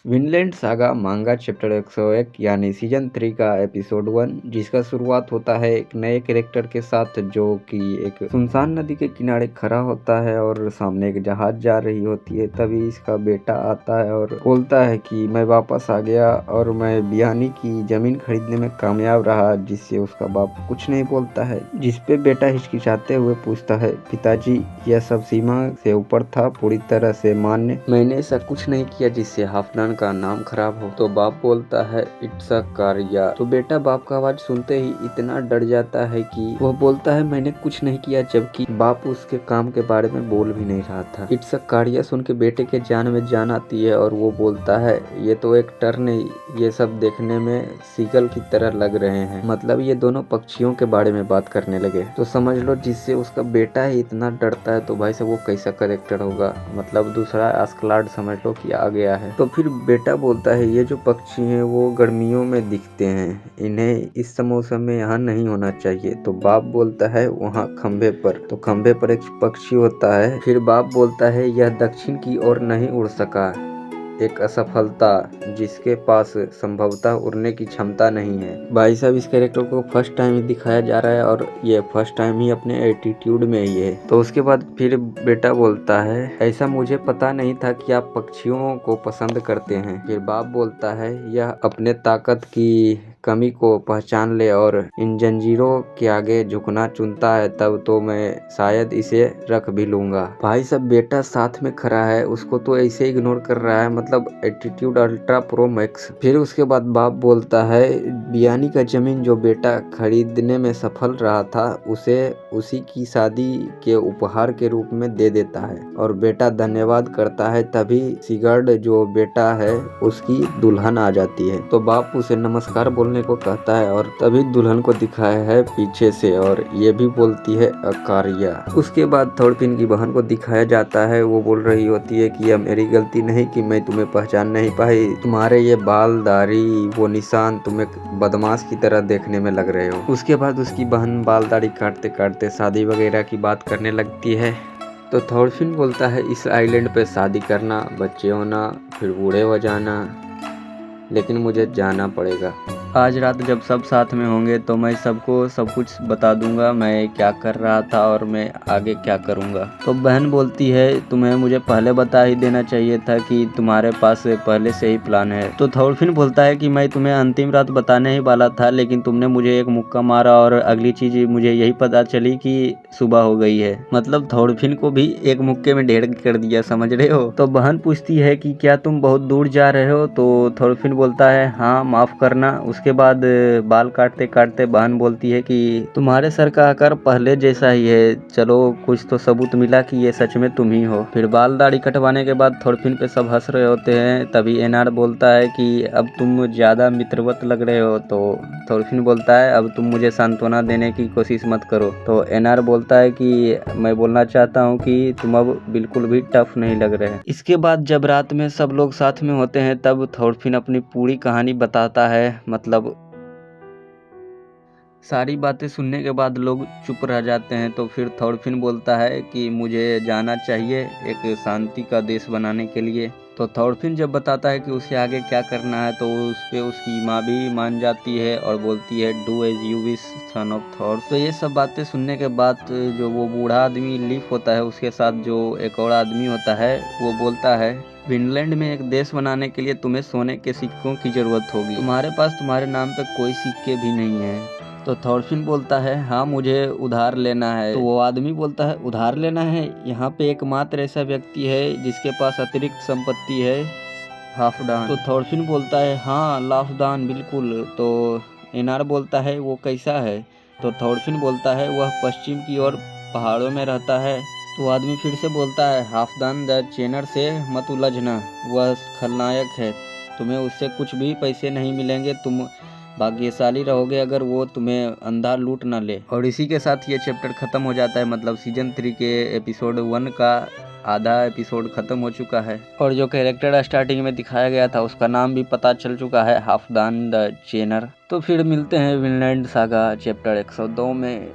Vinland saga मांगा chapter 101 यानी season 3 का एपिसोड 1, जिसका शुरुआत होता है एक नए कैरेक्टर के साथ जो कि एक सुनसान नदी के किनारे खड़ा होता है और सामने एक जहाज जा रही होती है। तभी इसका बेटा आता है और बोलता है कि मैं वापस आ गया और मैं बियानी की जमीन खरीदने में कामयाब रहा, जिससे उसका बाप कुछ नहीं बोलता है। जिसपे बेटा हिचकिचाते हुए पूछता है, पिताजी यह सब सीमा से ऊपर था, पूरी तरह से मान्य, मैंने ऐसा कुछ नहीं किया जिससे हाफदान का नाम खराब हो। तो बाप बोलता है इट्स अ कारिया। तो बेटा बाप का आवाज सुनते ही इतना डर जाता है कि वह बोलता है मैंने कुछ नहीं किया, जबकि बाप उसके काम के बारे में बोल भी नहीं रहा था। इट्स अ कारिया सुन के बेटे के जान में जान आती है और वो बोलता है ये तो एक टर्न है, ये सब देखने में सीगल की तरह लग रहे हैं। मतलब ये दोनों पक्षियों के बारे में बात करने लगे। तो समझ लो जिससे उसका बेटा ही इतना डरता है तो भाई साहब वो कैसा कैरेक्टर होगा। मतलब दूसरा आस्कलाड समझ लो कि आ गया है। तो फिर बेटा बोलता है ये जो पक्षी हैं वो गर्मियों में दिखते हैं, इन्हें इस मौसम में यहाँ नहीं होना चाहिए। तो बाप बोलता है वहाँ खंभे पर। तो खंभे पर एक पक्षी होता है। फिर बाप बोलता है यह दक्षिण की ओर नहीं उड़ सका, एक असफलता, जिसके पास संभवतः उड़ने की क्षमता नहीं है। भाई साहब इस कैरेक्टर को फर्स्ट टाइम ही दिखाया जा रहा है और ये फर्स्ट टाइम ही अपने एटीट्यूड में ही है। तो उसके बाद फिर बेटा बोलता है ऐसा मुझे पता नहीं था कि आप पक्षियों को पसंद करते हैं। फिर बाप बोलता है यह अपने ताकत की कमी को पहचान ले और इन जंजीरों के आगे झुकना चुनता है, तब तो मैं शायद इसे रख भी लूंगा। भाई साहब बेटा साथ में खड़ा है, उसको तो ऐसे इग्नोर कर रहा है, मतलब एटीट्यूड अल्ट्रा प्रो मैक्स। फिर उसके बाद बाप बोलता है बियानी का जमीन जो बेटा खरीदने में सफल रहा था उसे उसी की शादी के उपहार के रूप में दे देता है और बेटा धन्यवाद करता है। तभी सिगर्ड जो बेटा है उसकी दुल्हन आ जाती है। तो बाप उसे नमस्कार बोलने को कहता है और तभी दुल्हन को दिखाया है पीछे से और ये भी बोलती है अकारिया। उसके बाद थॉरफिन की बहन को दिखाया जाता है, वो बोल रही होती है कि यह मेरी गलती नहीं कि मैं तुम्हें पहचान नहीं पाई, तुम्हारे ये बाल दाढ़ी वो निशान तुम्हें बदमाश की तरह देखने में लग रहे हो। उसके बाद उसकी बहन बाल दाढ़ी काटते काटते शादी वगैरह की बात करने लगती है। तो थॉरफिन बोलता है इस आइलैंड पे शादी करना, बच्चे होना, फिर बूढ़े हो जाना, लेकिन मुझे जाना पड़ेगा। आज रात जब सब साथ में होंगे तो मैं सबको सब कुछ बता दूंगा, मैं क्या कर रहा था और मैं आगे क्या करूंगा। तो बहन बोलती है तुम्हें मुझे पहले बता ही देना चाहिए था कि तुम्हारे पास पहले से ही प्लान है। तो थॉरफिन बोलता है कि मैं तुम्हें अंतिम रात बताने ही वाला था, लेकिन तुमने मुझे एक मुक्का मारा और अगली चीज मुझे यही पता चली कि सुबह हो गई है। मतलब थॉरफिन को भी एक मुक्के में ढेर कर दिया, समझ रहे हो। तो बहन पूछती है कि क्या तुम बहुत दूर जा रहे हो। तो थॉरफिन बोलता है हाँ माफ करना। उसके बाद बाल काटते काटते बहन बोलती है कि तुम्हारे सर का आकार पहले जैसा ही है, चलो कुछ तो सबूत मिला कि ये सच में तुम ही हो। फिर बाल दाढ़ी कटवाने के बाद थॉरफिन पे सब हंस रहे होते हैं। तभी एनार बोलता है कि अब तुम ज्यादा मित्रवत लग रहे हो। तो थॉरफिन बोलता है अब तुम मुझे सांत्वना देने की कोशिश मत करो। तो एनार बोलता है कि मैं बोलना चाहता हूँ कि तुम अब बिल्कुल भी टफ नहीं लग रहे हैं। इसके बाद जब रात में सब लोग साथ में होते हैं तब थॉरफिन अपनी पूरी कहानी बताता है। मतलब सारी बातें सुनने के बाद लोग चुप रह जाते हैं। तो फिर थॉरफिन बोलता है कि मुझे जाना चाहिए एक शांति का देश बनाने के लिए। तो थॉरफिन जब बताता है कि उसे आगे क्या करना है तो उस पे उसकी माँ भी मान जाती है और बोलती है do as you wish son of Thor. तो ये सब बातें सुनने के बाद जो वो बूढ़ा आदमी लीफ होता है उसके साथ जो एक और आदमी होता है वो बोलता है विनलैंड में एक देश बनाने के लिए तुम्हें सोने के सिक्कों की जरूरत होगी, तुम्हारे पास तुम्हारे नाम पे कोई सिक्के भी नहीं है। तो थॉरफिन बोलता है हाँ मुझे उधार लेना है। तो वो आदमी बोलता है उधार लेना है, यहाँ पे एकमात्र ऐसा व्यक्ति है जिसके पास अतिरिक्त संपत्ति है, हाफडान। तो थॉरफिन बोलता है हाँ लाफदान बिल्कुल। तो एनार बोलता है वो कैसा है। तो थॉरफिन बोलता है वह पश्चिम की ओर पहाड़ों में रहता है। तो आदमी फिर से बोलता है हाफदान द चेनर से मत उलझना, वह खलनायक है, तुम्हें उससे कुछ भी पैसे नहीं मिलेंगे, तुम भाग्यशाली रहोगे अगर वो तुम्हें अंधा लूट ना ले। और इसी के साथ ये चैप्टर खत्म हो जाता है। मतलब सीजन 3 के एपिसोड 1 का आधा एपिसोड खत्म हो चुका है और जो कैरेक्टर स्टार्टिंग में दिखाया गया था उसका नाम भी पता चल चुका है, हाफदान द चेनर। तो फिर मिलते हैं विनलैंड सागा चैप्टर 102 में।